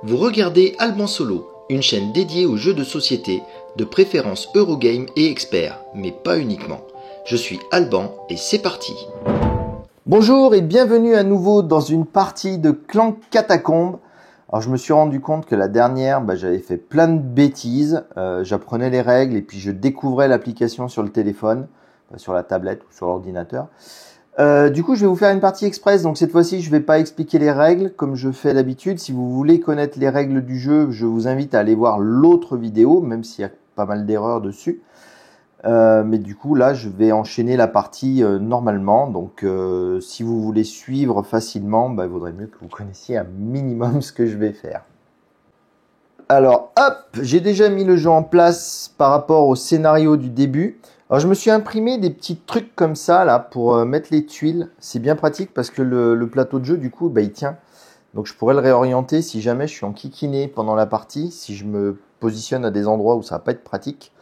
Vous regardez Alban Solo, une chaîne dédiée aux jeux de société, de préférence Eurogame et experts, mais pas uniquement. Je suis Alban et c'est parti. Bonjour et bienvenue à nouveau dans une partie de Clan Catacombes. Alors je me suis rendu compte que la dernière, j'avais fait plein de bêtises. J'apprenais les règles et puis je découvrais l'application sur le téléphone, sur la tablette ou sur l'ordinateur. Du coup, je vais vous faire une partie express. Donc cette fois-ci, je ne vais pas expliquer les règles comme je fais d'habitude. Si vous voulez connaître les règles du jeu, je vous invite à aller voir l'autre vidéo, même s'il y a pas mal d'erreurs dessus. Mais du coup, là, je vais enchaîner la partie normalement. Donc, si vous voulez suivre facilement, il vaudrait mieux que vous connaissiez un minimum ce que je vais faire. Alors, hop, j'ai déjà mis le jeu en place par rapport au scénario du début. Alors, je me suis imprimé des petits trucs comme ça là pour mettre les tuiles. C'est bien pratique parce que le plateau de jeu, du coup, il tient. Donc, je pourrais le réorienter si jamais je suis en kikiné pendant la partie, si je me positionne à des endroits où ça va pas être pratique.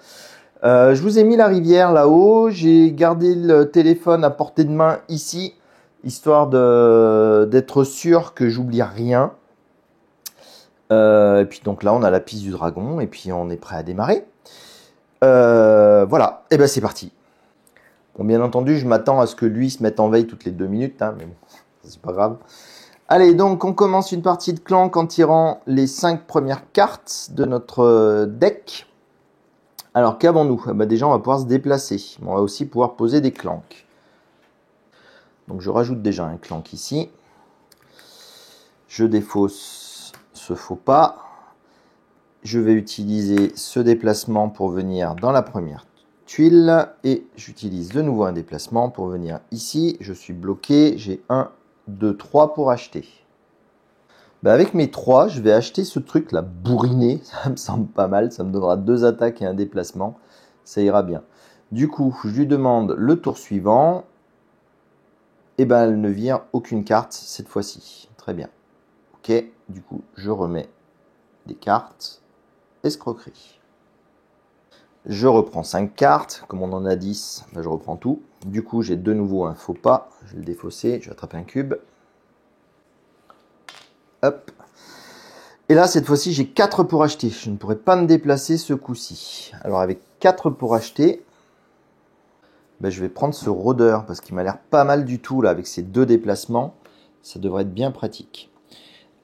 Je vous ai mis la rivière là-haut. J'ai gardé le téléphone à portée de main ici, histoire d'être sûr que j'oublie rien. Et puis donc là, on a la piste du dragon et puis on est prêt à démarrer. Voilà, et c'est parti. Bon, bien entendu, je m'attends à ce que lui se mette en veille toutes les 2 minutes, mais bon, c'est pas grave. Allez, donc on commence une partie de clan en tirant les 5 premières cartes de notre deck. Alors qu'avons-nous ? Déjà, on va pouvoir se déplacer. On va aussi pouvoir poser des clanks. Donc je rajoute déjà un clank ici. Je défausse ce faux pas. Je vais utiliser ce déplacement pour venir dans la première tuile. Et j'utilise de nouveau un déplacement pour venir ici. Je suis bloqué. J'ai 1, 2, 3 pour acheter. Avec mes 3, je vais acheter ce truc là bourriné. Ça me semble pas mal. Ça me donnera 2 attaques et un déplacement. Ça ira bien. Du coup, je lui demande le tour suivant. Elle ne vire aucune carte cette fois-ci. Très bien. Ok, du coup, je remets des cartes. Escroquerie. Je reprends 5 cartes. Comme on en a 10, je reprends tout. Du coup, j'ai de nouveau un faux pas. Je vais le défausser. Je vais attraper un cube. Hop. Et là, cette fois-ci, j'ai 4 pour acheter. Je ne pourrais pas me déplacer ce coup-ci. Alors, avec 4 pour acheter, je vais prendre ce rôdeur parce qu'il m'a l'air pas mal du tout là avec ces 2 déplacements. Ça devrait être bien pratique.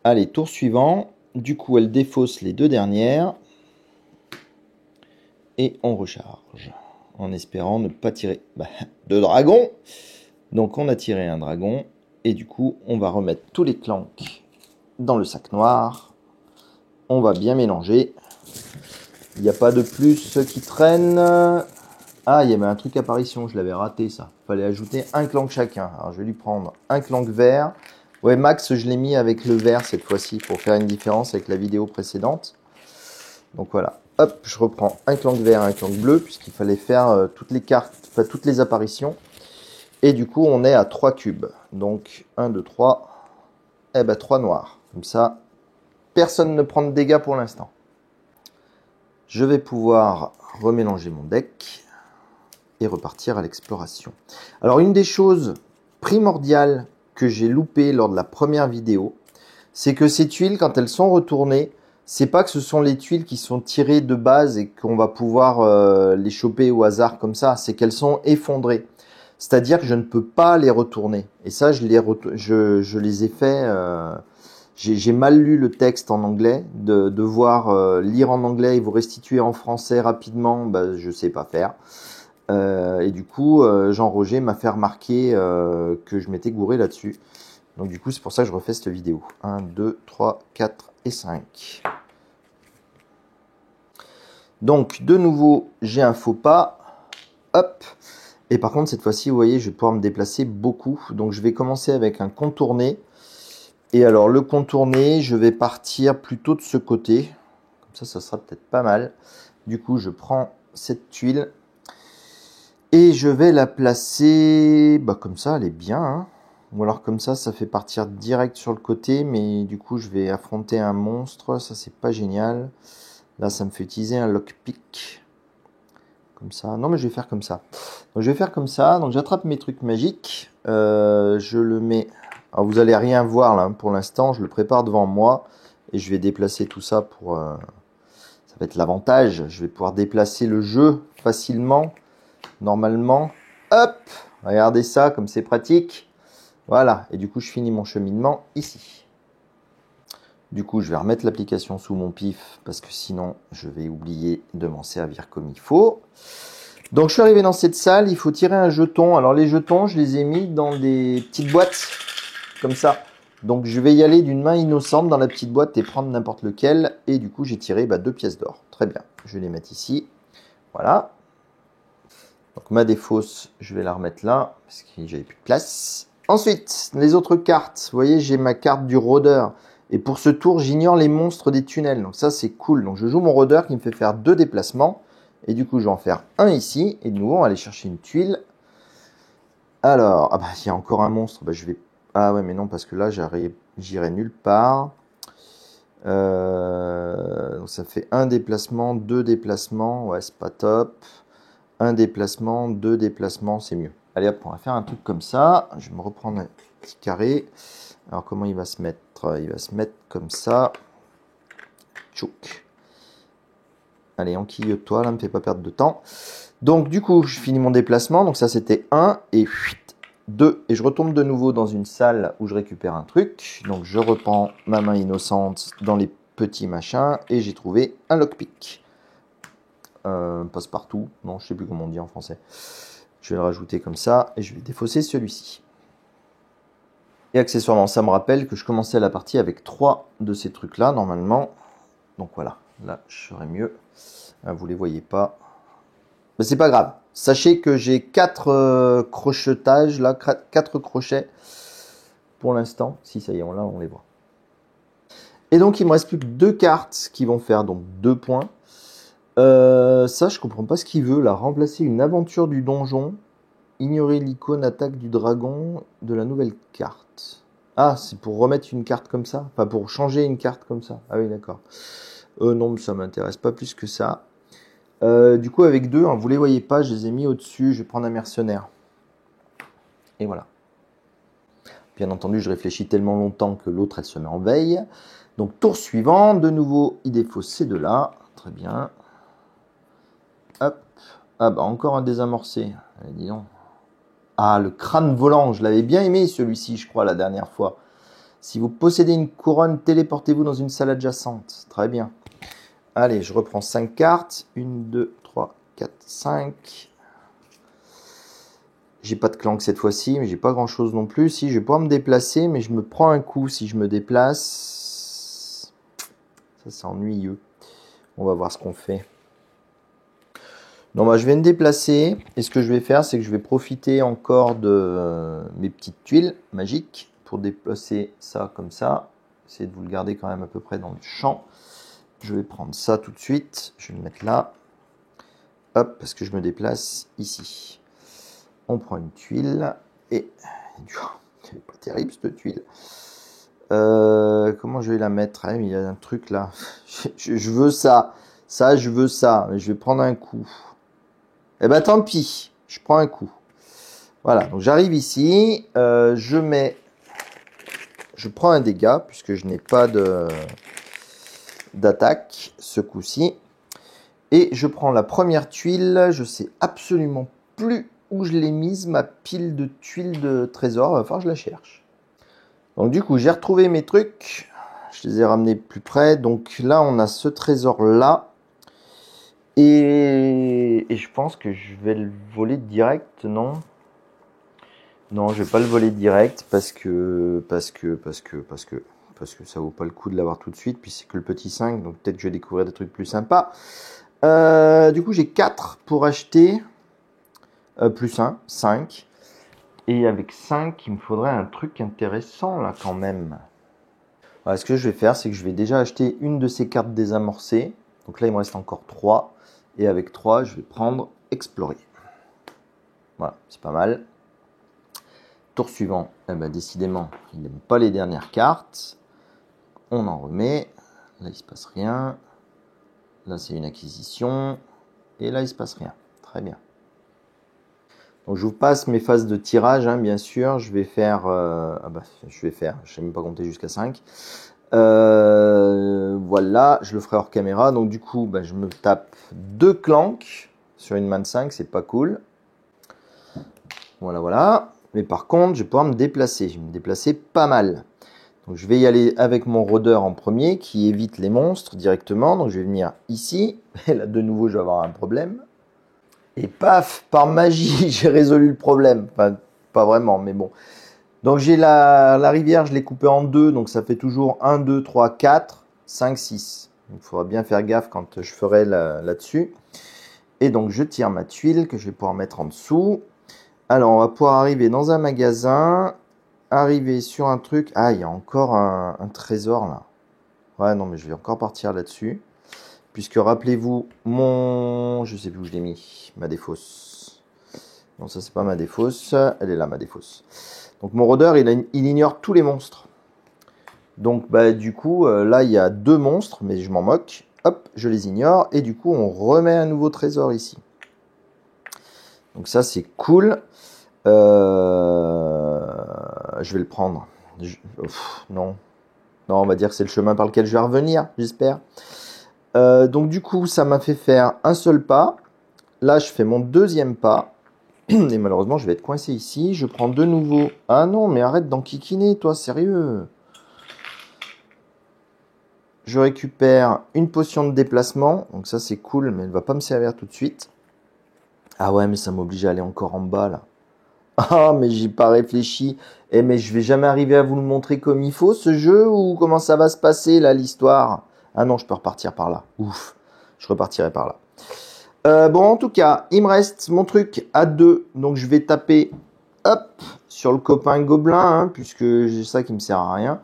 Allez, tour suivant. Du coup, elle défausse les 2 dernières. Et on recharge. En espérant ne pas tirer de dragon. Donc, on a tiré un dragon. Et du coup, on va remettre tous les clanks dans le sac noir. On va bien mélanger. Il n'y a pas de plus qui traîne. Ah, il y avait un truc apparition, je l'avais raté ça. Il fallait ajouter un clank chacun. Alors je vais lui prendre un clank vert. Ouais, max, je l'ai mis avec le vert cette fois-ci pour faire une différence avec la vidéo précédente. Donc voilà. Hop, je reprends un clank vert, un clank bleu, puisqu'il fallait faire toutes les cartes, enfin toutes les apparitions. Et du coup, on est à 3 cubes. Donc 1, 2, 3. 3 noirs. Comme ça, personne ne prend de dégâts pour l'instant. Je vais pouvoir remélanger mon deck et repartir à l'exploration. Alors, une des choses primordiales que j'ai loupées lors de la première vidéo, c'est que ces tuiles, quand elles sont retournées, c'est pas que ce sont les tuiles qui sont tirées de base et qu'on va pouvoir les choper au hasard comme ça, c'est qu'elles sont effondrées. C'est-à-dire que je ne peux pas les retourner. Et ça, je les ai fait... J'ai mal lu le texte en anglais, de devoir lire en anglais et vous restituer en français rapidement, je sais pas faire. Et du coup, Jean-Roger m'a fait remarquer que je m'étais gouré là-dessus. Donc du coup, c'est pour ça que je refais cette vidéo. 1, 2, 3, 4 et 5. Donc, de nouveau, j'ai un faux pas. Hop. Et par contre, cette fois-ci, vous voyez, je vais pouvoir me déplacer beaucoup. Donc, je vais commencer avec un contourné. Et alors, le contourner, je vais partir plutôt de ce côté. Comme ça sera peut-être pas mal. Du coup, je prends cette tuile. Et je vais la placer... comme ça, elle est bien. Hein. Ou alors comme ça fait partir direct sur le côté. Mais du coup, je vais affronter un monstre. Ça, c'est pas génial. Là, ça me fait utiliser un lockpick. Comme ça. Non, mais je vais faire comme ça. Donc, je vais faire comme ça. Donc, j'attrape mes trucs magiques. Je le mets... Alors vous allez rien voir là pour l'instant, je le prépare devant moi Et je vais déplacer tout ça pour... ça va être l'avantage. Je vais pouvoir déplacer le jeu facilement, normalement. Hop! Regardez ça, comme c'est pratique. Voilà. Et du coup, je finis mon cheminement ici. Du coup, je vais remettre l'application sous mon pif parce que sinon, je vais oublier de m'en servir comme il faut. Donc, je suis arrivé dans cette salle. Il faut tirer un jeton. Alors, les jetons, je les ai mis dans des petites boîtes comme ça. Donc, je vais y aller d'une main innocente dans la petite boîte et prendre n'importe lequel. Et du coup, j'ai tiré 2 pièces d'or. Très bien. Je vais les mettre ici. Voilà. Donc, ma défausse, je vais la remettre là parce que j'avais plus de place. Ensuite, les autres cartes. Vous voyez, j'ai ma carte du rôdeur. Et pour ce tour, j'ignore les monstres des tunnels. Donc ça, c'est cool. Donc je joue mon rôdeur qui me fait faire 2 déplacements. Et du coup, je vais en faire un ici. Et de nouveau, on va aller chercher une tuile. Alors, il y a encore un monstre. Je vais... Ah ouais, mais non, parce que là, j'irai nulle part. Donc ça fait un déplacement, 2 déplacements. Ouais, c'est pas top. Un déplacement, 2 déplacements, c'est mieux. Allez hop, on va faire un truc comme ça. Je vais me reprendre un petit carré. Alors, comment il va se mettre? Il va se mettre comme ça. Tchouk. Allez, enquille-toi, là, ne me fais pas perdre de temps. Donc, du coup, je finis mon déplacement. Donc, ça, c'était 1 et 2. Et je retombe de nouveau dans une salle où je récupère un truc. Donc, je reprends ma main innocente dans les petits machins. Et j'ai trouvé un lockpick. Passe-partout. Non, je ne sais plus comment on dit en français. Je vais le rajouter comme ça. Et je vais défausser celui-ci. Et accessoirement, ça me rappelle que je commençais la partie avec 3 de ces trucs-là, normalement. Donc voilà, là, je serai mieux. Vous les voyez pas. Mais c'est pas grave. Sachez que j'ai 4 crochetages, là, 4 crochets pour l'instant. Si, ça y est, là, on les voit. Et donc, il me reste plus que 2 cartes qui vont faire donc 2 points. Ça, je comprends pas ce qu'il veut, là. Remplacer une aventure du donjon. Ignorer l'icône attaque du dragon de la nouvelle carte. Ah, c'est pour remettre une carte comme ça? Enfin, pour changer une carte comme ça. Ah oui, d'accord. Non, mais ça m'intéresse pas plus que ça. Du coup, avec 2, vous les voyez pas, je les ai mis au-dessus. Je vais prendre un mercenaire. Et voilà. Bien entendu, je réfléchis tellement longtemps que l'autre, elle se met en veille. Donc, tour suivant. De nouveau, il défausse ces 2-là. Très bien. Hop. Ah encore un désamorcé. Allez, dis donc. Ah, le crâne volant, je l'avais bien aimé celui-ci, je crois, la dernière fois. Si vous possédez une couronne, téléportez-vous dans une salle adjacente. Très bien. Allez, je reprends 5 cartes. 1, 2, 3, 4, 5. J'ai pas de clank cette fois-ci, mais j'ai pas grand-chose non plus. Si, je vais pouvoir me déplacer, mais je me prends un coup si je me déplace. Ça, c'est ennuyeux. On va voir ce qu'on fait. Non, je vais me déplacer et ce que je vais faire, c'est que je vais profiter encore de mes petites tuiles magiques pour déplacer ça comme ça. Essayez de vous le garder quand même à peu près dans le champ. Je vais prendre ça tout de suite. Je vais le mettre là. Hop, parce que je me déplace ici. On prend une tuile et... C'est pas terrible cette tuile. Comment je vais la mettre? Il y a un truc là. Je veux ça. Ça, je veux ça. Mais je vais prendre un coup. Eh ben tant pis, je prends un coup. Voilà, donc j'arrive ici, je prends un dégât puisque je n'ai pas d'attaque ce coup-ci. Et je prends la première tuile, je sais absolument plus où je l'ai mise, ma pile de tuiles de trésor, il va falloir que je la cherche. Donc du coup, j'ai retrouvé mes trucs, je les ai ramenés plus près. Donc là, on a ce trésor-là. Et je pense que je vais le voler direct, non? Non, je vais pas le voler direct parce que ça vaut pas le coup de l'avoir tout de suite. Puis c'est que le petit 5, donc peut-être que je vais découvrir des trucs plus sympas. Du coup, j'ai 4 pour acheter. Plus 1, 5. Et avec 5, il me faudrait un truc intéressant là quand même. Voilà, ce que je vais faire, c'est que je vais déjà acheter une de ces cartes désamorcées. Donc là, il me reste encore 3. Et avec 3, je vais prendre explorer. Voilà, c'est pas mal. Tour suivant, décidément, il n'aime pas les dernières cartes. On en remet. Là, il se passe rien. Là, c'est une acquisition. Et là, il se passe rien. Très bien. Donc, je vous passe mes phases de tirage, bien sûr. Je vais faire... je sais même pas compter jusqu'à 5. Voilà, je le ferai hors caméra. Donc du coup, bah, je me tape 2 clanks sur une main de 5, c'est pas cool. Voilà, voilà. Mais par contre, je vais pouvoir me déplacer. Je vais me déplacer pas mal. Donc je vais y aller avec mon rôdeur en premier qui évite les monstres directement. Donc je vais venir ici. Et là, de nouveau, je vais avoir un problème. Et paf, par magie, j'ai résolu le problème. Enfin, pas vraiment, mais bon. Donc j'ai la rivière, je l'ai coupée en 2. Donc ça fait toujours 1, 2, 3, 4, 5, 6. Il faudra bien faire gaffe quand je ferai là-dessus. Et donc je tire ma tuile que je vais pouvoir mettre en dessous. Alors on va pouvoir arriver dans un magasin. Arriver sur un truc. Ah, il y a encore un trésor là. Ouais, non, mais je vais encore partir là-dessus. Puisque rappelez-vous, je sais plus où je l'ai mis. Ma défausse. Non, ça c'est pas ma défausse. Elle est là, ma défausse. Donc mon rôdeur, il ignore tous les monstres. Donc bah du coup, là il y a 2 monstres, mais je m'en moque. Hop, je les ignore. Et du coup, on remet un nouveau trésor ici. Donc ça c'est cool. Je vais le prendre. Non. Non, on va dire que c'est le chemin par lequel je vais revenir, j'espère. Donc du coup, ça m'a fait faire un seul pas. Là, je fais mon deuxième pas. Et malheureusement, je vais être coincé ici. Je prends de nouveau... Ah non, mais arrête d'enquiquiner, toi, sérieux. Je récupère une potion de déplacement. Donc ça, c'est cool, mais elle ne va pas me servir tout de suite. Ah ouais, mais ça m'oblige à aller encore en bas, là. Ah, mais j'y pas réfléchi. Eh, mais je vais jamais arriver à vous le montrer comme il faut, ce jeu, ou comment ça va se passer, là, l'histoire? Ah non, je peux repartir par là. Ouf, je repartirai par là. Bon, en tout cas, il me reste mon truc à 2. Donc, je vais taper, hop, sur le copain gobelin, hein, puisque j'ai ça qui me sert à rien.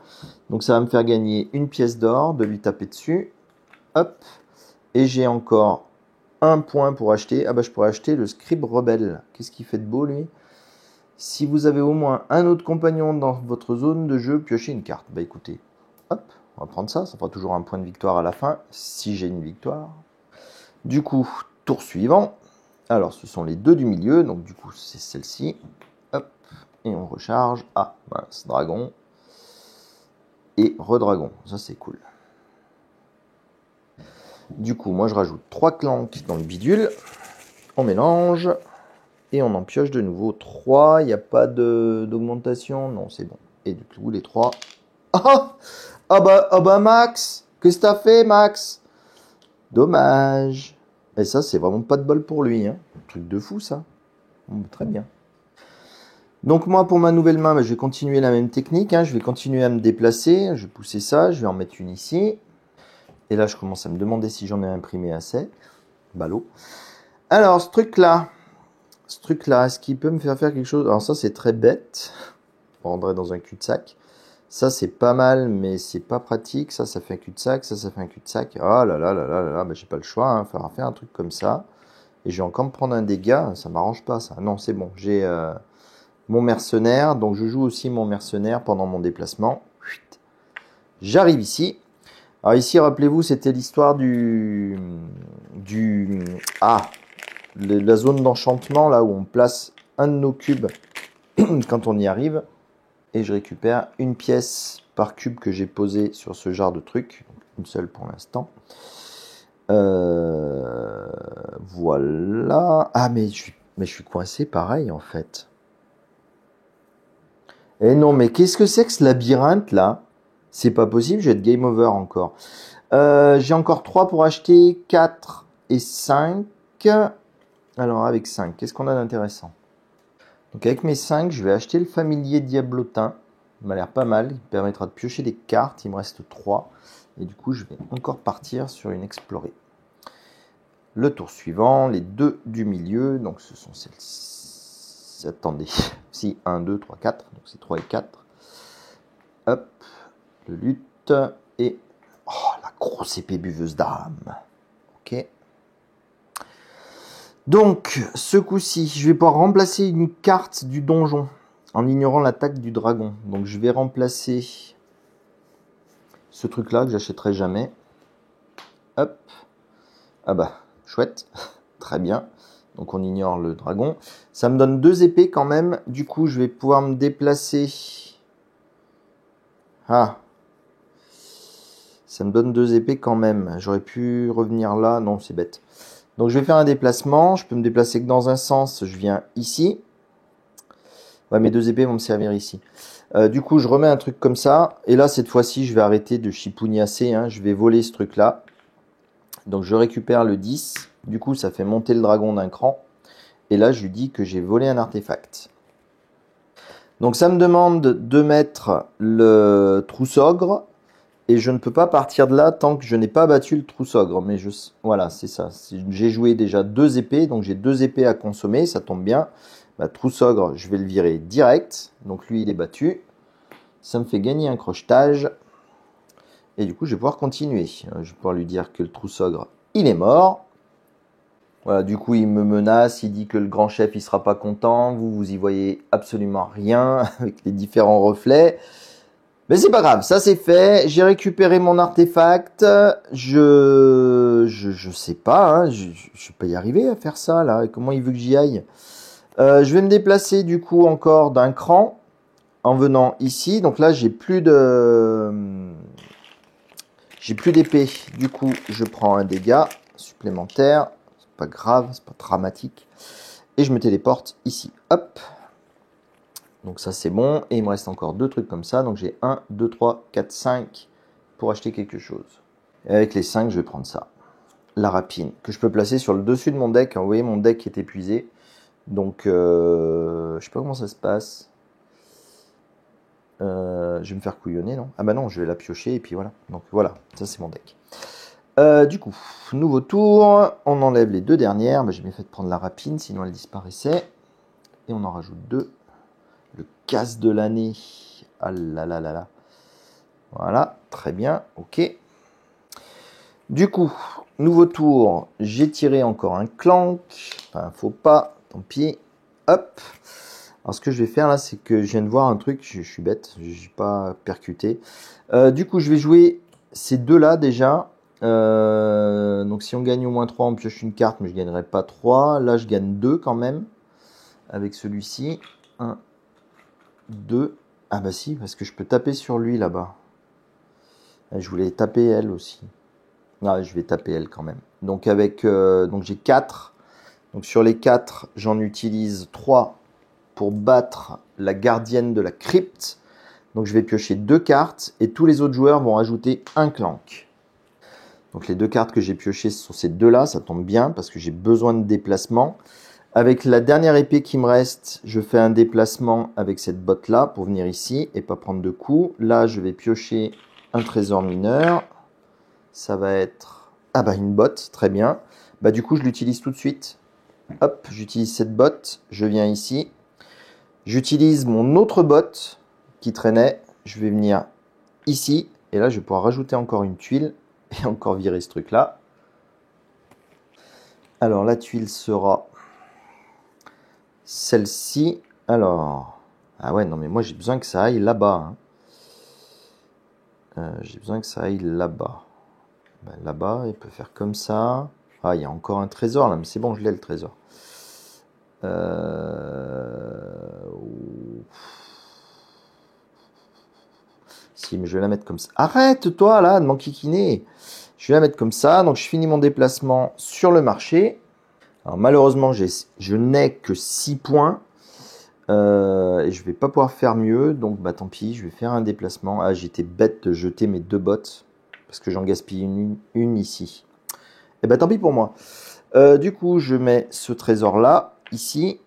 Donc, ça va me faire gagner une pièce d'or, de lui taper dessus. Hop. Et j'ai encore un point pour acheter. Ah bah, je pourrais acheter le scribe rebelle. Qu'est-ce qu'il fait de beau, lui? Si vous avez au moins un autre compagnon dans votre zone de jeu, piochez une carte. Bah écoutez, hop, on va prendre ça. Ça fera toujours un point de victoire à la fin, si j'ai une victoire. Du coup, tour suivant. Alors, ce sont les 2 du milieu. Donc, du coup, c'est celle-ci. Hop, et on recharge. Ah, mince, dragon. Et redragon. Ça, c'est cool. Du coup, moi, je rajoute 3 clanks dans le bidule. On mélange. Et on en pioche de nouveau 3. Il n'y a pas d'augmentation. Non, c'est bon. Et du coup, les 3. Ah, bah, Max. Qu'est-ce que t'as fait, Max? Dommage. Et ça, c'est vraiment pas de bol pour lui. Hein. Truc de fou, ça. Bon, très bien. Donc, moi, pour ma nouvelle main, bah, je vais continuer la même technique. Hein. Je vais continuer à me déplacer. Je vais pousser ça. Je vais en mettre une ici. Et là, je commence à me demander si j'en ai imprimé assez. Ballot. Alors, ce truc-là, est-ce qu'il peut me faire quelque chose? Alors ça, c'est très bête. On rendrait dans un cul-de-sac. Ça, c'est pas mal, mais c'est pas pratique. Ça fait un cul-de-sac. Ça fait un cul-de-sac. Oh là là là là là, bah, j'ai pas le choix. Il faudra faire un truc comme ça. Et je vais encore me prendre un dégât. Ça m'arrange pas, ça. Non, c'est bon. J'ai mon mercenaire. Donc, je joue aussi mon mercenaire pendant mon déplacement. J'arrive ici. Alors ici, rappelez-vous, c'était l'histoire la zone d'enchantement, là où on place un de nos cubes quand on y arrive. Et je récupère une pièce par cube que j'ai posé sur ce genre de truc. Une seule pour l'instant. Voilà. Ah, mais je suis coincé pareil, en fait. Eh non, mais qu'est-ce que c'est que ce labyrinthe, là? C'est pas possible, je vais être game over encore. J'ai encore 3 pour acheter, 4 et 5. Alors, avec 5, qu'est-ce qu'on a d'intéressant? Donc, avec mes 5, je vais acheter le familier diablotin. Il m'a l'air pas mal. Il me permettra de piocher des cartes. Il me reste 3. Et du coup, je vais encore partir sur une explorée. Le tour suivant, les 2 du milieu. Donc, ce sont celles-ci. Attendez. Si, 1, 2, 3, 4. Donc, c'est 3 et 4. Hop. Le lutte. Et... oh, la grosse épée buveuse d'âme. Ok. Donc, ce coup-ci, je vais pouvoir remplacer une carte du donjon en ignorant l'attaque du dragon. Donc, je vais remplacer ce truc-là que j'achèterai jamais. Hop. Ah bah, chouette. Très bien. Donc, on ignore le dragon. Ça me donne 2 épées quand même. Du coup, je vais pouvoir me déplacer. Ah. Ça me donne 2 épées quand même. J'aurais pu revenir là. Non, c'est bête. Donc je vais faire un déplacement. Je peux me déplacer que dans un sens. Je viens ici. Ouais, mes 2 épées vont me servir ici. Du coup, je remets un truc comme ça. Et là, cette fois-ci, je vais arrêter de chipounasser. Hein. Je vais voler ce truc-là. Donc je récupère le 10. Du coup, ça fait monter le dragon d'un cran. Et là, je lui dis que j'ai volé un artefact. Donc ça me demande de mettre le trousse-ogre. Et je ne peux pas partir de là tant que je n'ai pas battu le trousse-ogre. Mais voilà, c'est ça. J'ai joué déjà 2 épées. Donc j'ai 2 épées à consommer. Ça tombe bien. Bah, trousse-ogre, je vais le virer direct. Donc lui, il est battu. Ça me fait gagner un crochetage. Et du coup, je vais pouvoir continuer. Je vais pouvoir lui dire que le trousse-ogre, il est mort. Voilà, du coup, il me menace. Il dit que le grand chef, il sera pas content. Vous y voyez absolument rien avec les différents reflets. Mais c'est pas grave, ça c'est fait. J'ai récupéré mon artefact. Je sais pas, hein, je vais pas y arriver à faire ça là. Comment il veut que j'y aille? Je vais me déplacer du coup encore d'un cran en venant ici. Donc là j'ai plus d'épée. Du coup je prends un dégât supplémentaire. C'est pas grave, c'est pas dramatique. Et je me téléporte ici. Hop. Donc ça c'est bon. Et il me reste encore 2 trucs comme ça. Donc j'ai 1, 2, 3, 4, 5 pour acheter quelque chose. Et avec les 5, je vais prendre ça. La rapine, que je peux placer sur le dessus de mon deck. Vous voyez, mon deck est épuisé. Donc je sais pas comment ça se passe. Je vais me faire couillonner, non? Ah bah non, je vais la piocher et puis voilà. Donc voilà, ça c'est mon deck. Du coup, nouveau tour. On enlève les 2 dernières. Bah, j'ai bien fait de prendre la rapine, sinon elle disparaissait. Et on en rajoute 2. Le casse de l'année. Ah là là là là. Voilà, très bien, ok. Du coup, nouveau tour. J'ai tiré encore un clank. Enfin, faut pas, tant pis. Hop. Alors ce que je vais faire là, c'est que je viens de voir un truc. Je suis bête, je n'ai pas percuté. Du coup, je vais jouer ces 2 là déjà. Donc si on gagne au moins 3, on pioche une carte, mais je ne gagnerai pas 3. Là, je gagne 2 quand même. Avec celui-ci. 1, 2. Ah bah si, parce que je peux taper sur lui là-bas. Je voulais taper elle aussi. Non, je vais taper elle quand même. Donc avec donc j'ai 4. Donc sur les 4, j'en utilise 3 pour battre la gardienne de la crypte. Donc je vais piocher 2 cartes et tous les autres joueurs vont ajouter un clank. Donc les 2 cartes que j'ai piochées sont ces 2-là, ça tombe bien parce que j'ai besoin de déplacement. Avec la dernière épée qui me reste, je fais un déplacement avec cette botte-là pour venir ici et pas prendre de coups. Là, je vais piocher un trésor mineur. Ça va être... Ah bah une botte, très bien. Bah du coup, je l'utilise tout de suite. Hop, j'utilise cette botte, je viens ici. J'utilise mon autre botte qui traînait. Je vais venir ici. Et là, je vais pouvoir rajouter encore une tuile et encore virer ce truc-là. Alors, la tuile sera celle-ci. Alors, ah ouais, non, mais moi, j'ai besoin que ça aille là-bas. Hein. J'ai besoin que ça aille là-bas. Ben, là-bas, il peut faire comme ça. Ah, il y a encore un trésor là, mais c'est bon, je l'ai le trésor. Si, mais je vais la mettre comme ça. Arrête, toi, là, de m'enquiquiner. Je vais la mettre comme ça. Donc, je finis mon déplacement sur le marché. Alors, malheureusement, je n'ai que 6 points. Et je vais pas pouvoir faire mieux. Donc, bah, tant pis, je vais faire un déplacement. Ah, j'étais bête de jeter mes 2 bottes. Parce que j'en gaspille une ici. Et bah, tant pis pour moi. Du coup, je mets ce trésor-là, ici.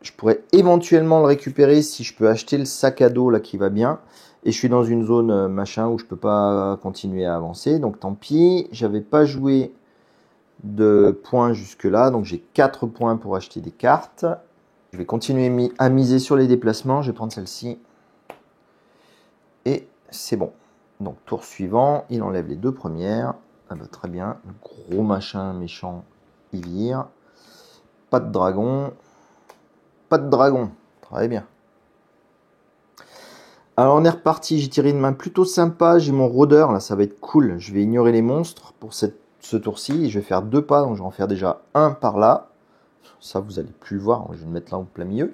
Je pourrais éventuellement le récupérer si je peux acheter le sac à dos là qui va bien. Et je suis dans une zone machin où je peux pas continuer à avancer. Donc tant pis, j'avais pas joué de points jusque là. Donc j'ai 4 points pour acheter des cartes. Je vais continuer à miser sur les déplacements. Je vais prendre celle-ci. Et c'est bon. Donc tour suivant, il enlève les 2 premières. Ah bah, très bien. Le gros machin méchant, il vire. Pas de dragon. Pas de dragon. Très bien. Alors on est reparti, j'ai tiré une main plutôt sympa, j'ai mon rôdeur, là ça va être cool. Je vais ignorer les monstres pour ce tour-ci, je vais faire 2 pas, donc je vais en faire déjà un par là. Ça vous allez plus le voir, je vais le mettre là au plein milieu.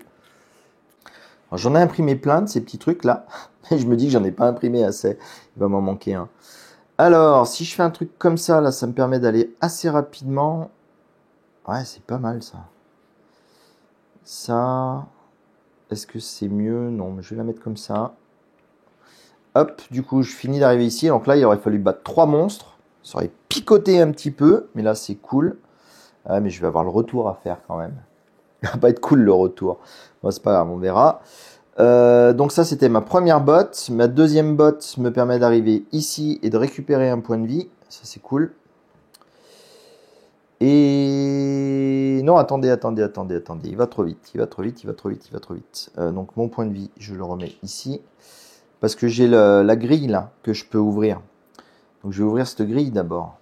J'en ai imprimé plein de ces petits trucs là, et je me dis que j'en ai pas imprimé assez, il va m'en manquer un. Alors, si je fais un truc comme ça, là, ça me permet d'aller assez rapidement. Ouais, c'est pas mal ça. Ça, est-ce que c'est mieux? Non, mais je vais la mettre comme ça. Hop, du coup, je finis d'arriver ici. Donc là, il aurait fallu battre 3 monstres. Ça aurait picoté un petit peu, mais là, c'est cool. Ah, mais je vais avoir le retour à faire quand même. Ça va pas être cool le retour. Bon, c'est pas grave, on verra. Donc ça, c'était ma première botte. Ma deuxième botte me permet d'arriver ici et de récupérer un point de vie. Ça, c'est cool. Et non, attendez. Il va trop vite. Donc mon point de vie, je le remets ici. Parce que j'ai la grille là que je peux ouvrir. Donc je vais ouvrir cette grille d'abord.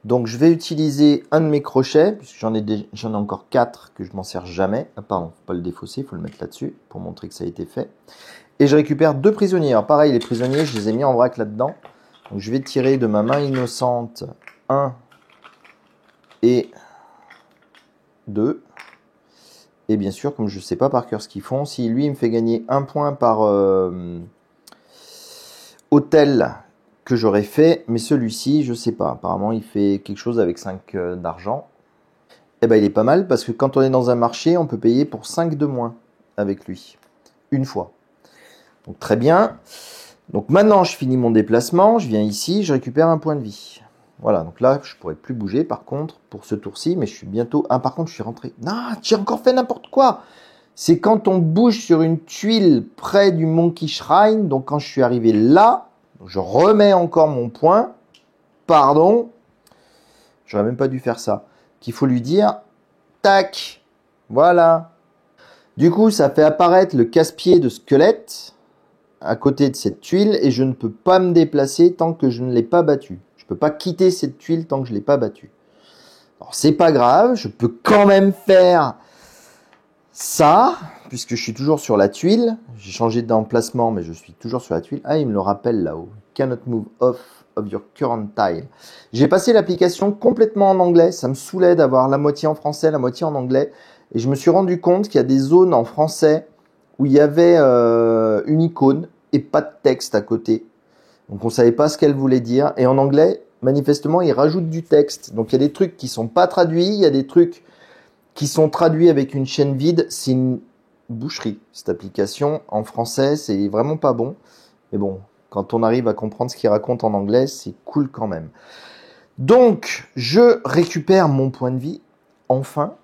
Donc je vais utiliser un de mes crochets, puisque j'en ai encore 4 que je m'en sers jamais. Ah pardon, faut pas le défausser, il faut le mettre là-dessus pour montrer que ça a été fait. Et je récupère 2 prisonniers. Alors pareil, les prisonniers, je les ai mis en vrac là-dedans. Donc je vais tirer de ma main innocente 1 et 2. Et bien sûr, comme je ne sais pas par cœur ce qu'ils font, si lui il me fait gagner 1 point par hôtel que j'aurais fait, mais celui-ci, je sais pas. Apparemment, il fait quelque chose avec 5 d'argent. Eh ben, il est pas mal parce que quand on est dans un marché, on peut payer pour 5 de moins avec lui. Une fois. Donc très bien. Donc maintenant, je finis mon déplacement. Je viens ici, je récupère un point de vie. Voilà, donc là, je pourrais plus bouger par contre pour ce tour-ci, mais je suis bientôt... Ah, par contre, je suis rentré... Non, j'ai encore fait n'importe quoi. C'est quand on bouge sur une tuile près du Monkey Shrine. Donc quand je suis arrivé là, je remets encore mon point. Pardon. J'aurais même pas dû faire ça. Qu'il faut lui dire, tac, voilà. Du coup, ça fait apparaître le casse-pied de squelette à côté de cette tuile et je ne peux pas me déplacer tant que je ne l'ai pas battu. Je ne peux pas quitter cette tuile tant que je ne l'ai pas battu. Alors, c'est pas grave, je peux quand même faire ça, puisque je suis toujours sur la tuile. J'ai changé d'emplacement, mais je suis toujours sur la tuile. Ah, il me le rappelle là-haut. Cannot move off of your current tile. J'ai passé l'application complètement en anglais. Ça me saoulait d'avoir la moitié en français, la moitié en anglais. Et je me suis rendu compte qu'il y a des zones en français où il y avait une icône et pas de texte à côté. Donc on savait pas ce qu'elle voulait dire. Et en anglais, manifestement, ils rajoutent du texte. Donc il y a des trucs qui sont pas traduits, il y a des trucs qui sont traduits avec une chaîne vide. C'est une boucherie, cette application. En français, c'est vraiment pas bon. Mais bon, quand on arrive à comprendre ce qu'il raconte en anglais, c'est cool quand même. Donc, je récupère mon point de vie, enfin.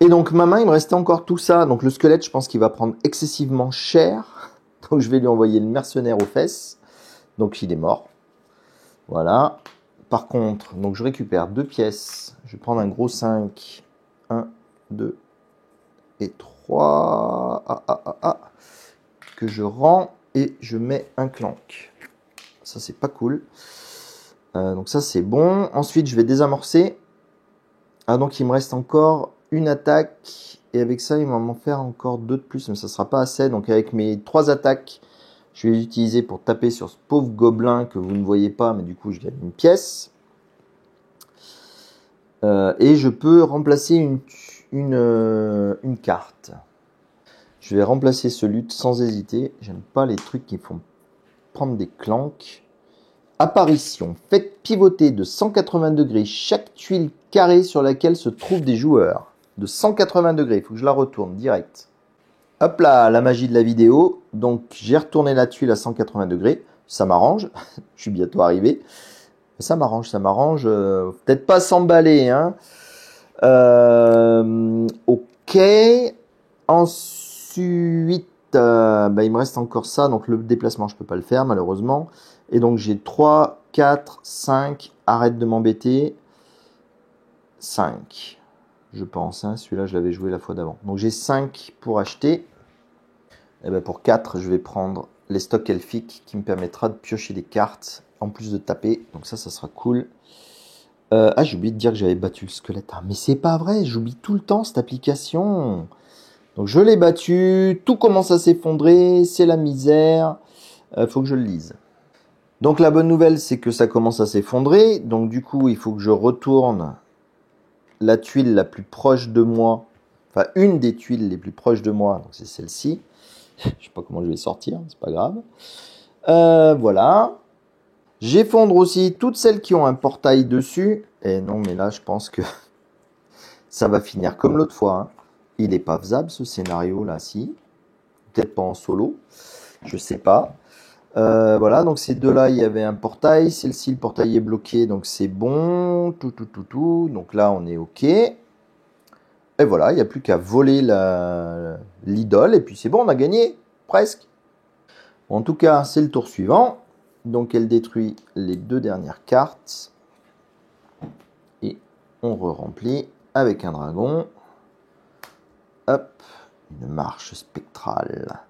Et donc, ma main, il me restait encore tout ça. Donc, le squelette, je pense qu'il va prendre excessivement cher. Donc, je vais lui envoyer le mercenaire aux fesses. Donc, il est mort. Voilà. Par contre, donc je récupère 2 pièces. Je vais prendre un gros 5. 1, 2 et 3. Que je rends et je mets un clank. Ça, c'est pas cool. Donc ça, c'est bon. Ensuite, je vais désamorcer. Ah, donc il me reste encore une attaque. Et avec ça, il va m'en faire encore 2 de plus. Mais ça sera pas assez. Donc avec mes 3 attaques, je vais les utiliser pour taper sur ce pauvre gobelin que vous ne voyez pas. Mais du coup, je gagne une pièce. Et je peux remplacer une carte. Je vais remplacer ce lutte sans hésiter. J'aime pas les trucs qui font prendre des clanks. Apparition. Faites pivoter de 180 degrés chaque tuile carrée sur laquelle se trouvent des joueurs. De 180 degrés. Il faut que je la retourne direct. Hop là, la magie de la vidéo. Donc, j'ai retourné la tuile à 180 degrés. Ça m'arrange. Je suis bientôt arrivé. Ça m'arrange. Peut-être pas s'emballer, hein. Ok. Ensuite, il me reste encore ça. Donc, le déplacement, je peux pas le faire, malheureusement. Et donc, j'ai 3, 4, 5. Arrête de m'embêter. 5. Je pense. Hein. Celui-là, je l'avais joué la fois d'avant. Donc, j'ai 5 pour acheter. Et pour 4, je vais prendre les stocks elfiques qui me permettra de piocher des cartes en plus de taper. Donc, ça sera cool. J'ai oublié de dire que j'avais battu le squelette. Ah, mais c'est pas vrai, j'oublie tout le temps cette application. Donc je l'ai battu, tout commence à s'effondrer, c'est la misère. Faut que je le lise. Donc la bonne nouvelle, c'est que ça commence à s'effondrer. Donc du coup, il faut que je retourne la tuile la plus proche de moi. Enfin, une des tuiles les plus proches de moi. Donc c'est celle-ci. Je sais pas comment je vais sortir, c'est pas grave. Voilà. J'effondre aussi toutes celles qui ont un portail dessus. Et non, mais là, je pense que ça va finir comme l'autre fois. Hein. Il n'est pas faisable, ce scénario-là, si. Peut-être pas en solo. Je sais pas. Voilà, donc ces deux-là, il y avait un portail. Celle-ci, le portail est bloqué, donc c'est bon. Tout. Donc là, on est OK. Et voilà, il n'y a plus qu'à voler l'idole. Et puis c'est bon, on a gagné. Presque. En tout cas, c'est le tour suivant. Donc elle détruit les deux dernières cartes. Et on re-remplit avec un dragon. Hop, une marche spectrale.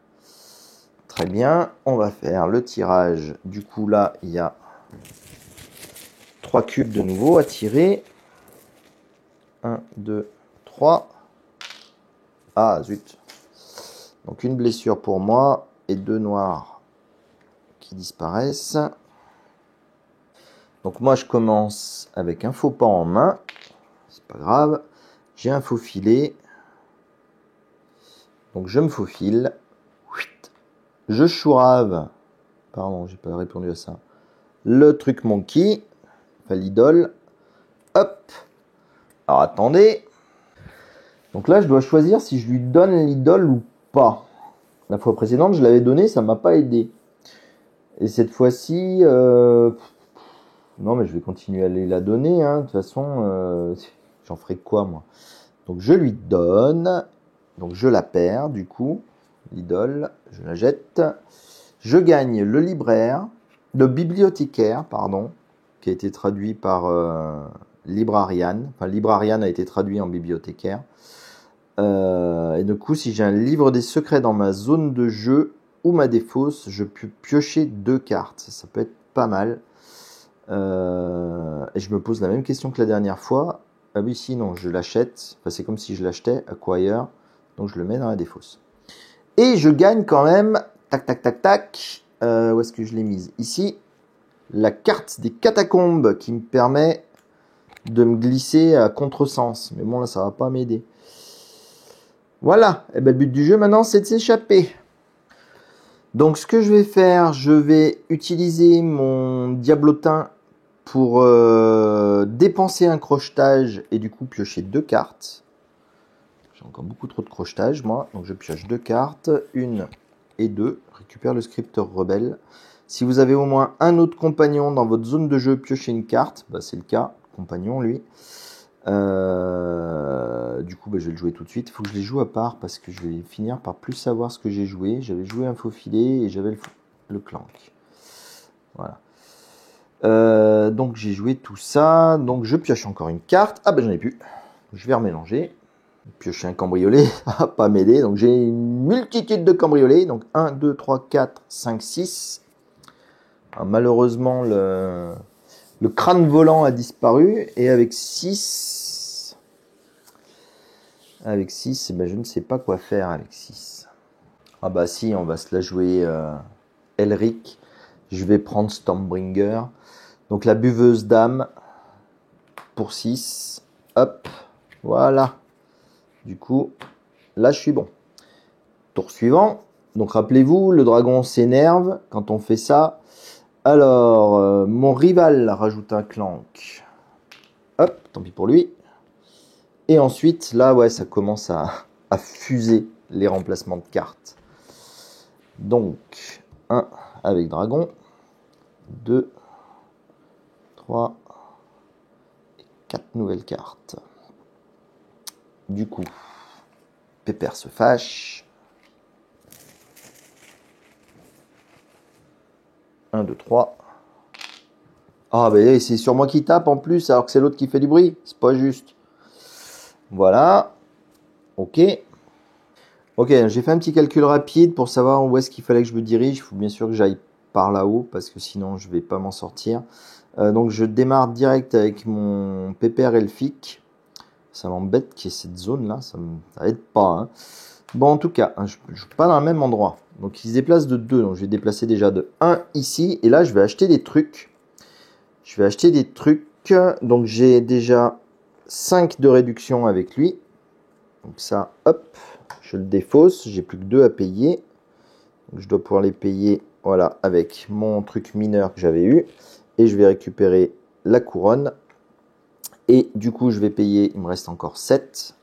Très bien, on va faire le tirage. Du coup, là, il y a 3 cubes de nouveau à tirer. 1, 2, 3. Ah, zut. Donc une blessure pour moi et 2 noirs qui disparaissent. Donc moi, je commence avec un faux pas en main. C'est pas grave. J'ai un faux filet. Donc je me faufile. Je chourave. Pardon, j'ai pas répondu à ça. Le truc monkey. Enfin l'idole. Hop. Alors attendez. Donc là, je dois choisir si je lui donne l'idole ou pas. La fois précédente, je l'avais donné, ça m'a pas aidé. Et cette fois-ci, non, mais je vais continuer à la donner. Hein. De toute façon, j'en ferai quoi, moi? Donc je lui donne. Donc je la perds, du coup. L'idole, je la jette. Je gagne le libraire, le bibliothécaire, pardon, qui a été traduit par Librarian. Enfin, Librarian a été traduit en bibliothécaire. Et du coup, si j'ai un livre des secrets dans ma zone de jeu ou ma défausse, je peux piocher 2 cartes. Ça peut être pas mal. Et je me pose la même question que la dernière fois. Ah oui, sinon, je l'achète. Enfin, c'est comme si je l'achetais, acquire. Donc, je le mets dans la défausse. Et je gagne quand même, tac. Où est-ce que je l'ai mise? Ici, la carte des catacombes qui me permet de me glisser à contresens. Mais bon, là, ça va pas m'aider. Voilà, et ben, le but du jeu maintenant, c'est de s'échapper. Donc, ce que je vais faire, je vais utiliser mon diablotin pour dépenser un crochetage et du coup piocher 2 cartes. J'ai encore beaucoup trop de crochetage, moi. Donc, je pioche 2 cartes, 1 et 2. Récupère le scripteur rebelle. Si vous avez au moins un autre compagnon dans votre zone de jeu, piochez une carte. Bah, c'est le cas, compagnon, lui. Du coup, je vais le jouer tout de suite. Il faut que je les joue à part parce que je vais finir par plus savoir ce que j'ai joué. J'avais joué un faux filet et j'avais le clank. Voilà. Donc j'ai joué tout ça. Donc je pioche encore une carte. Ah ben j'en ai plus. Je vais remélanger. Piocher un cambriolé, pas m'aider. Donc j'ai une multitude de cambriolés. Donc 1, 2, 3, 4, 5, 6. Alors, malheureusement, le crâne volant a disparu. Et avec 6... Avec 6, je ne sais pas quoi faire avec 6. Ah bah si, on va se la jouer Elric. Je vais prendre Stormbringer. Donc la buveuse dame pour 6. Hop, voilà. Du coup, là je suis bon. Tour suivant. Donc rappelez-vous, le dragon s'énerve quand on fait ça. Alors, mon rival rajoute un clank. Hop, tant pis pour lui. Et ensuite, là, ouais, ça commence à fuser les remplacements de cartes. Donc, 1 avec dragon. 2, 3, 4 nouvelles cartes. Du coup, Pépère se fâche. 1, 2, 3. Ah, ben c'est sur moi qui tape en plus, alors que c'est l'autre qui fait du bruit. C'est pas juste. Voilà. Ok. Ok, j'ai fait un petit calcul rapide pour savoir où est-ce qu'il fallait que je me dirige. Il faut bien sûr que j'aille par là-haut, parce que sinon je vais pas m'en sortir. Donc je démarre direct avec mon pépère elfique. Ça m'embête qu'il y ait cette zone-là, ça aide pas. Hein. Bon, en tout cas, je ne joue pas dans le même endroit. Donc il se déplace de 2, donc je vais déplacer déjà de 1 ici. Et là, je vais acheter des trucs. Donc j'ai déjà 5 de réduction avec lui. Donc ça, hop, je le défausse. J'ai plus que 2 à payer. Donc je dois pouvoir les payer, voilà, avec mon truc mineur que j'avais eu. Et je vais récupérer la couronne. Et du coup, je vais payer, il me reste encore 7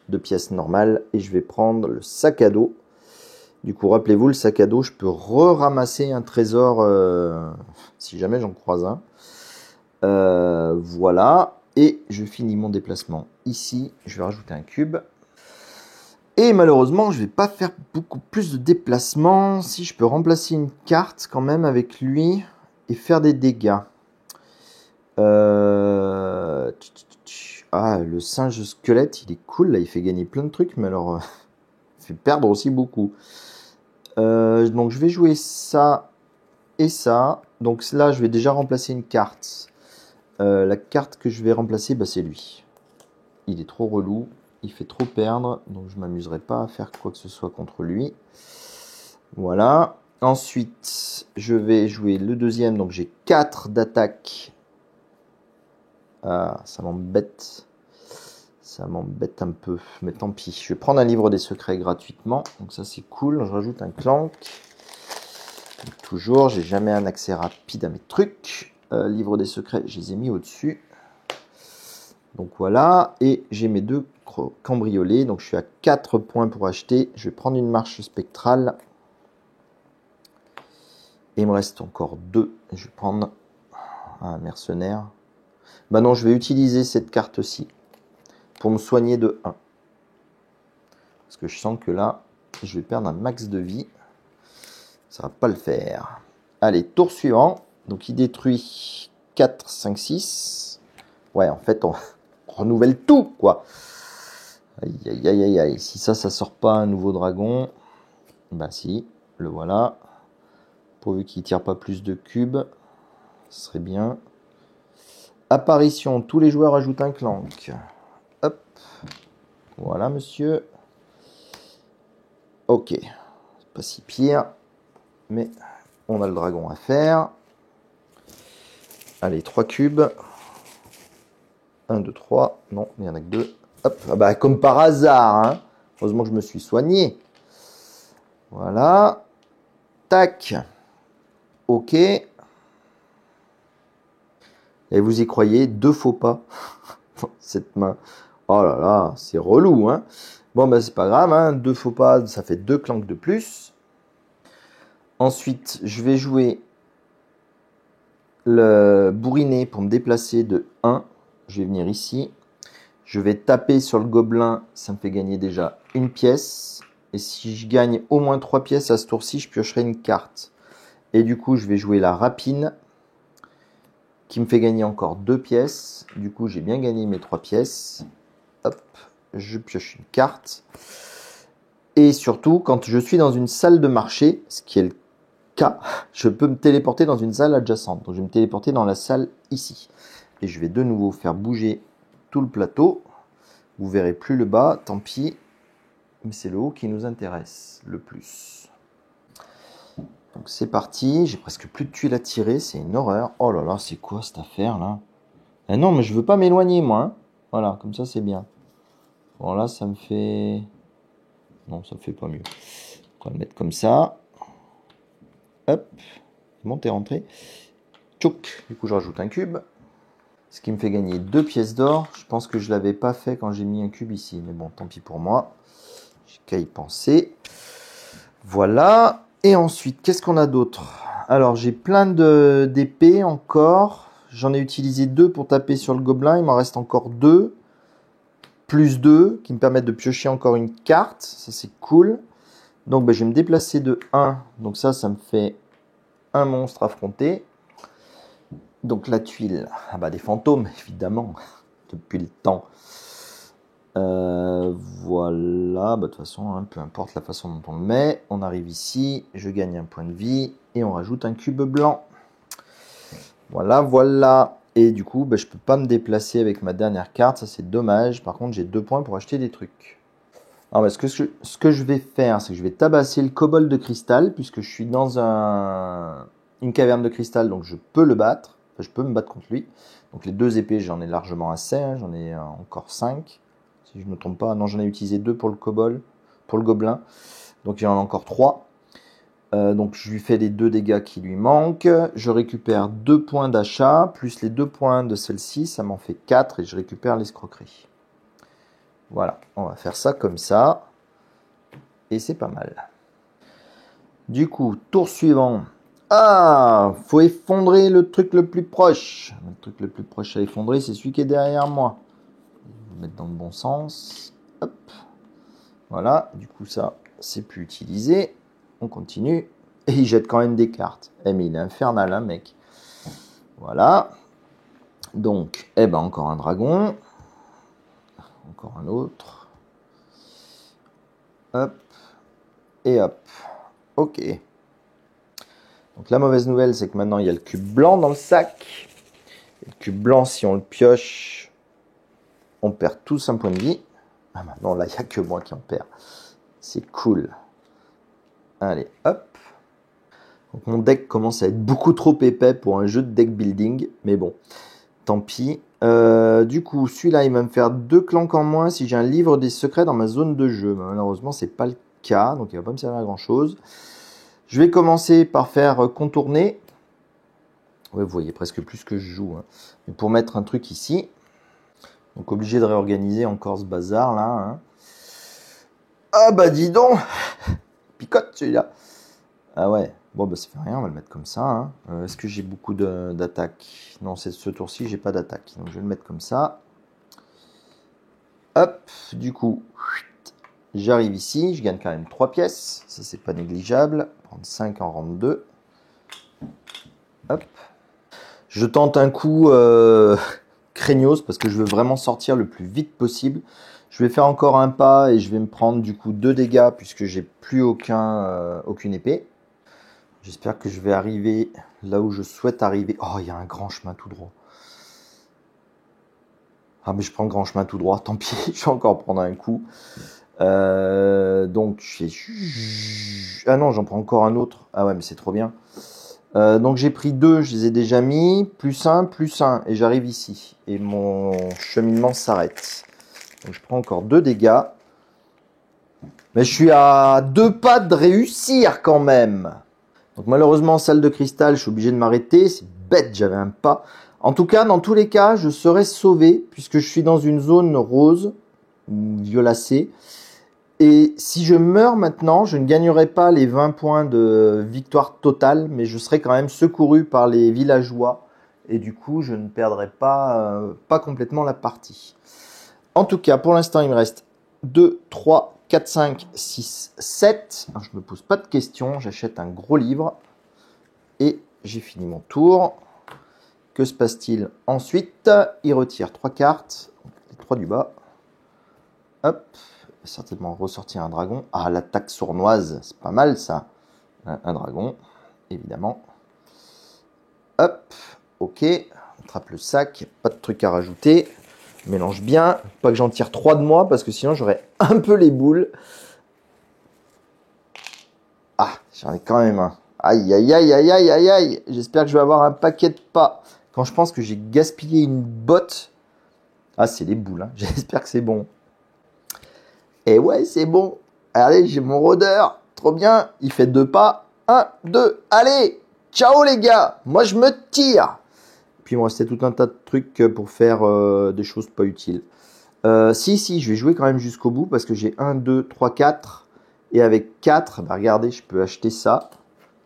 de pièces normales. Et je vais prendre le sac à dos. Du coup, rappelez-vous, le sac à dos, je peux ramasser un trésor si jamais j'en croise un. Voilà. Et je finis mon déplacement ici. Je vais rajouter un cube. Et malheureusement, je ne vais pas faire beaucoup plus de déplacements. Si je peux remplacer une carte quand même avec lui et faire des dégâts. Ah, le singe squelette, il est cool. Là, il fait gagner plein de trucs, mais alors, il fait perdre aussi beaucoup. Donc, je vais jouer ça et ça. Donc là, je vais déjà remplacer une carte. La carte que je vais remplacer, bah, c'est lui. Il est trop relou. Il fait trop perdre, donc je ne m'amuserai pas à faire quoi que ce soit contre lui. Voilà. Ensuite, je vais jouer le deuxième, donc j'ai 4 d'attaque. Ah, ça m'embête. Ça m'embête un peu, mais tant pis. Je vais prendre un livre des secrets gratuitement, donc ça c'est cool. Je rajoute un clank. Donc, toujours, j'ai jamais un accès rapide à mes trucs. Livre des secrets, je les ai mis au-dessus. Donc voilà, et j'ai mes 2 cambriolés, donc je suis à 4 points pour acheter. Je vais prendre une marche spectrale. Et il me reste encore 2. Je vais prendre un mercenaire. Bah non, je vais utiliser cette carte-ci pour me soigner de 1. Parce que je sens que là, je vais perdre un max de vie. Ça va pas le faire. Allez, tour suivant. Donc il détruit 4, 5, 6. Ouais, en fait, on renouvelle tout, quoi. Aïe, aïe, aïe, aïe, aïe. Si ça sort pas un nouveau dragon, bah si, le voilà. Pourvu qu'il tire pas plus de cubes, ce serait bien. Apparition, tous les joueurs ajoutent un clank. Hop, voilà monsieur. Ok, c'est pas si pire, mais on a le dragon à faire. Allez, 3 cubes. 1, 2, 3. Non, il n'y en a que 2. Hop, ah bah, comme par hasard, hein. Heureusement que je me suis soigné. Voilà. Tac. Ok. Et vous y croyez, 2 faux pas. Cette main. Oh là là, c'est relou, hein. Bon, bah c'est pas grave, hein. 2 faux pas, ça fait 2 clanks de plus. Ensuite, je vais jouer le bourrinet pour me déplacer de 1. Je vais venir ici. Je vais taper sur le gobelin, ça me fait gagner déjà une pièce. Et si je gagne au moins 3 pièces à ce tour-ci, je piocherai une carte. Et du coup, je vais jouer la rapine, qui me fait gagner encore 2 pièces. Du coup, j'ai bien gagné mes 3 pièces. Hop, je pioche une carte. Et surtout, quand je suis dans une salle de marché, ce qui est le cas, je peux me téléporter dans une salle adjacente. Donc, je vais me téléporter dans la salle ici. Et je vais de nouveau faire bouger tout le plateau. Vous verrez plus le bas, tant pis. Mais c'est le haut qui nous intéresse le plus. Donc c'est parti. J'ai presque plus de tuiles à tirer. C'est une horreur. Oh là là, c'est quoi cette affaire là? Ah non, mais je veux pas m'éloigner moi. Hein. Voilà, comme ça c'est bien. Bon là, ça me fait... Non, ça me fait pas mieux. On va le mettre comme ça. Hop. Monter, rentrer. Tchouk. Du coup, je rajoute un cube. Ce qui me fait gagner 2 pièces d'or. Je pense que je ne l'avais pas fait quand j'ai mis un cube ici. Mais bon, tant pis pour moi. J'ai qu'à y penser. Voilà. Et ensuite, qu'est-ce qu'on a d'autre? Alors, j'ai plein d'épées encore. J'en ai utilisé 2 pour taper sur le gobelin. Il m'en reste encore 2. Plus 2 qui me permettent de piocher encore une carte. Ça, c'est cool. Donc, ben, je vais me déplacer de 1. Donc ça me fait un monstre affronté. Donc la tuile, ah bah des fantômes évidemment, depuis le temps. Voilà, bah, de toute façon, hein, peu importe la façon dont on le met. On arrive ici, je gagne un point de vie et on rajoute un cube blanc. Voilà, voilà. Et du coup, bah, je ne peux pas me déplacer avec ma dernière carte, ça c'est dommage. Par contre, j'ai 2 points pour acheter des trucs. Alors, bah, ce que je vais faire, c'est que je vais tabasser le kobold de cristal, puisque je suis dans une caverne de cristal, donc je peux le battre. Enfin, je peux me battre contre lui. Donc les 2 épées, j'en ai largement assez. Hein, j'en ai encore 5. Si je ne me trompe pas. Non, j'en ai utilisé 2 pour le kobold, pour le gobelin. Donc il y en a encore 3. Donc je lui fais les 2 dégâts qui lui manquent. Je récupère 2 points d'achat, plus les 2 points de celle-ci, ça m'en fait 4 et je récupère l'escroquerie. Voilà, on va faire ça comme ça. Et c'est pas mal. Du coup, tour suivant. Ah, faut effondrer le truc le plus proche. Le truc le plus proche à effondrer, c'est celui qui est derrière moi. Je vais mettre dans le bon sens. Hop. Voilà, du coup ça, c'est plus utilisé. On continue. Et il jette quand même des cartes. Eh mais il est infernal, hein, mec. Voilà. Donc, eh ben encore un dragon. Encore un autre. Hop. Et hop. Ok. Donc la mauvaise nouvelle, c'est que maintenant il y a le cube blanc dans le sac. Et le cube blanc, si on le pioche, on perd tous un point de vie. Ah maintenant là, il n'y a que moi qui en perds. C'est cool. Allez, hop. Donc mon deck commence à être beaucoup trop épais pour un jeu de deck building. Mais bon, tant pis. Du coup, celui-là, il va me faire 2 clanks en moins si j'ai un livre des secrets dans ma zone de jeu. Mais malheureusement, c'est pas le cas. Donc il va pas me servir à grand-chose. Je vais commencer par faire contourner. Ouais, vous voyez presque plus que je joue. Hein. Mais pour mettre un truc ici. Donc obligé de réorganiser encore ce bazar là. Hein. Ah bah dis donc. Picote celui-là. Ah ouais. Bon bah ça fait rien, on va le mettre comme ça. Hein. Est-ce que j'ai beaucoup d'attaques? Non, c'est ce tour-ci, j'ai pas d'attaque. Donc je vais le mettre comme ça. Hop, du coup, j'arrive ici, je gagne quand même 3 pièces. Ça c'est pas négligeable. Prendre 5 en rente 2. Hop. Je tente un coup craignos parce que je veux vraiment sortir le plus vite possible. Je vais faire encore un pas et je vais me prendre du coup 2 dégâts puisque j'ai plus aucune épée. J'espère que je vais arriver là où je souhaite arriver. Oh, il y a un grand chemin tout droit. Ah, mais je prends le grand chemin tout droit. Tant pis, je vais encore prendre un coup. Donc, ah non, j'en prends encore un autre. Ah ouais, mais c'est trop bien. Donc, j'ai pris 2, je les ai déjà mis. Plus 1. Et j'arrive ici. Et mon cheminement s'arrête. Donc, je prends encore 2 dégâts. Mais je suis à 2 pas de réussir quand même. Donc malheureusement, salle de cristal, je suis obligé de m'arrêter. C'est bête, j'avais un pas. En tout cas, dans tous les cas, je serai sauvé puisque je suis dans une zone rose, violacée. Et si je meurs maintenant, je ne gagnerai pas les 20 points de victoire totale, mais je serai quand même secouru par les villageois. Et du coup, je ne perdrai pas complètement la partie. En tout cas, pour l'instant, il me reste 2, 3, 4, 5, 6, 7. Alors, je ne me pose pas de questions. J'achète un gros livre. Et j'ai fini mon tour. Que se passe-t-il ensuite? Il retire 3 cartes. Les 3 du bas. Hop. Il va certainement ressortir un dragon. Ah, l'attaque sournoise. C'est pas mal, ça. Un dragon, évidemment. Hop. Ok. On trappe le sac. Pas de truc à rajouter. Mélange bien, pas que j'en tire 3 de moi parce que sinon j'aurais un peu les boules. Ah, j'en ai quand même un. Aïe, aïe, aïe, aïe, aïe, aïe, aïe. J'espère que je vais avoir un paquet de pas. Quand je pense que j'ai gaspillé une botte. Ah, c'est les boules, hein. J'espère que c'est bon. Et ouais, c'est bon. Allez, j'ai mon rôdeur. Trop bien. Il fait 2 pas. 1, 2, allez. Ciao les gars. Moi je me tire. Puis il me restait tout un tas de trucs pour faire des choses pas utiles. Si, je vais jouer quand même jusqu'au bout parce que j'ai 1, 2, 3, 4. Et avec 4, bah regardez, je peux acheter ça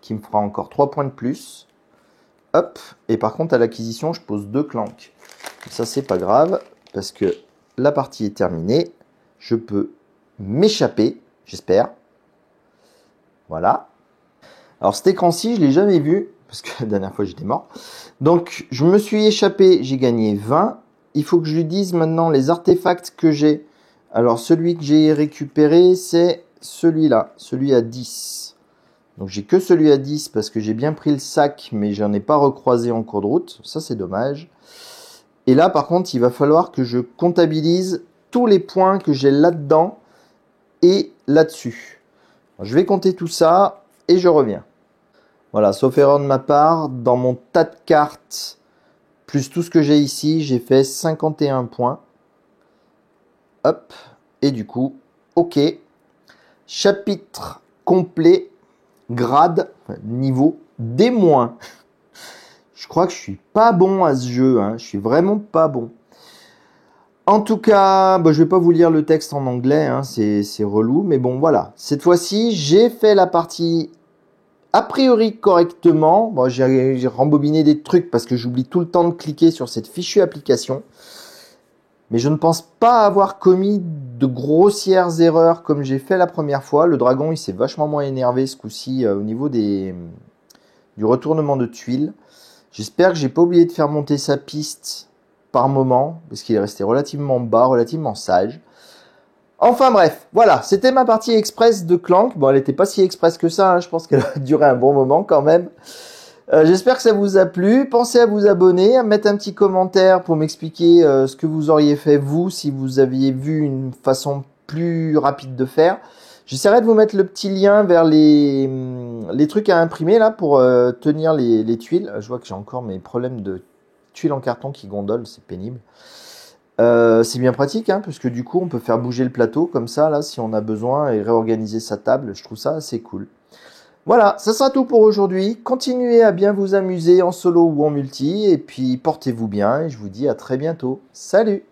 qui me fera encore 3 points de plus. Hop. Et par contre, à l'acquisition, je pose 2 clanks. Ça, c'est pas grave parce que la partie est terminée. Je peux m'échapper, j'espère. Voilà. Alors cet écran-ci, je ne l'ai jamais vu parce que la dernière fois, j'étais mort. Donc, je me suis échappé, j'ai gagné 20. Il faut que je lui dise maintenant les artefacts que j'ai. Alors, celui que j'ai récupéré, c'est celui-là, celui à 10. Donc, j'ai que celui à 10 parce que j'ai bien pris le sac, mais j'en ai pas recroisé en cours de route. Ça, c'est dommage. Et là, par contre, il va falloir que je comptabilise tous les points que j'ai là-dedans et là-dessus. Je vais compter tout ça et je reviens. Voilà, sauf erreur de ma part, dans mon tas de cartes, plus tout ce que j'ai ici, j'ai fait 51 points. Hop, et du coup, ok. Chapitre complet. grade, niveau D-. Je crois que je suis pas bon à ce jeu, hein. Je suis vraiment pas bon. En tout cas, bah, je vais pas vous lire le texte en anglais, hein, c'est relou, mais bon voilà. Cette fois-ci, j'ai fait la partie a priori correctement. Bon, j'ai rembobiné des trucs parce que j'oublie tout le temps de cliquer sur cette fichue application. Mais je ne pense pas avoir commis de grossières erreurs comme j'ai fait la première fois. Le dragon, il s'est vachement moins énervé ce coup-ci au niveau du retournement de tuiles. J'espère que j'ai pas oublié de faire monter sa piste par moment, parce qu'il est resté relativement bas, relativement sage. Enfin bref, voilà, c'était ma partie express de Clank. Bon, elle n'était pas si express que ça, hein. Je pense qu'elle a duré un bon moment quand même. J'espère que ça vous a plu. Pensez à vous abonner, à mettre un petit commentaire pour m'expliquer ce que vous auriez fait vous si vous aviez vu une façon plus rapide de faire. J'essaierai de vous mettre le petit lien vers les trucs à imprimer là pour tenir les tuiles. Je vois que j'ai encore mes problèmes de tuiles en carton qui gondolent, c'est pénible. C'est bien pratique, hein, parce que du coup on peut faire bouger le plateau comme ça là si on a besoin et réorganiser sa table. Je trouve ça assez cool. Voilà, ça sera tout pour aujourd'hui. Continuez à bien vous amuser en solo ou en multi et puis portez-vous bien et je vous dis à très bientôt. Salut!